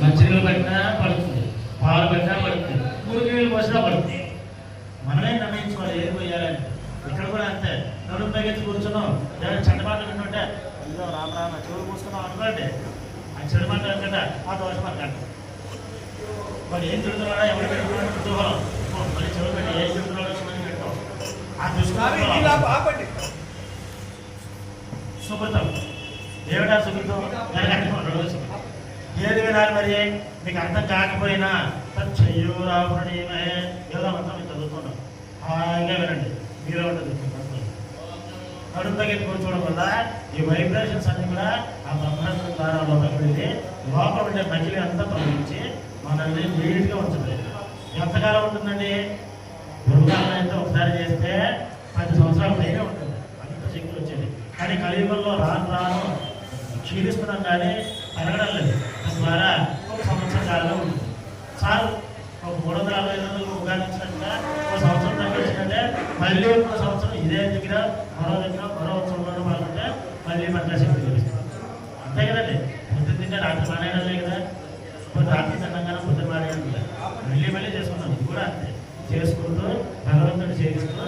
మంచినీళ్ళు పెట్టినా పడుతుంది, పాలు పెట్టినా పడుతుంది, మురికి నీళ్ళు పోసినా పడుతుంది. మనమే నిర్ణయించుకోవాలి ఏది పోయాలని. ఇక్కడ కూడా అంతే, నడుము పైకి కూర్చున్నాం, చెడ్డమాటలు వింటుంటే ఇదో రామ చెవులు కూర్చున్నాం అనుకోండి, ఆ చెడుమాట అనుకుంటా ఆ దోషం అనుకంట. మరి ఏం తిరుగుతున్నాడా ఎవరు పెట్టుకున్నాడు కుతూహలం, మళ్ళీ చెవులు పెట్టి ఏం తిరుగుతున్నాడో చూడని పెట్టాం. ఆ దృష్టి సుకృతం ఏమిటా సుకృతం? ఏది వినాలి మరి? మీకు అర్థం కాకపోయినా చెయ్యూరాపురణీయమే ఏదో మంత్రం మీకు చదువుతున్నాం, హాయిగా వినండి, మీరే ఉంటుంది. కడుపు తగ్గి కూర్చోవడం వల్ల ఈ వైబ్రేషన్స్ అన్ని కూడా ఆ బ్రహ్మాండం ద్వారా వెళ్ళి లోపల ఉండే మజిలి అంతా తొలగించి మనల్ని నీట్గా ఉంచుతుంది. ఎంతకాలం ఉంటుందండి? గురుకాలం అయితే ఒకసారి చేస్తే 10 సంవత్సరాల పైనే ఉంటుంది, అంత శక్తి వచ్చేది. కానీ కలియుగంలో రాను రాను క్షీణిస్తున్నాం కానీ పెరగడం లేదు. తద్వారా 1 సంవత్సరం కాలంలో ఉంటుంది చాలు. ఒక 365 ఉగాదించినట్టుగా 1 సంవత్సరం తగ్గించినట్టే మళ్ళీ 1 సంవత్సరం ఇదే దగ్గర మరో ఉత్సవంలో పాల్గొంటే మళ్ళీ మంచి శక్తి తెలుస్తుంది. అంతే కదండి. పొద్దున్న తింటే రాత్రి మానేయడం కదా, ఇప్పుడు రాత్రి తిన్నాగానే పొద్దున్న మానేయడం మళ్ళీ మళ్ళీ చేసుకున్నాం. ఇది కూడా అంతే, చేసుకుంటూ భగవంతుడు చేయిస్తూ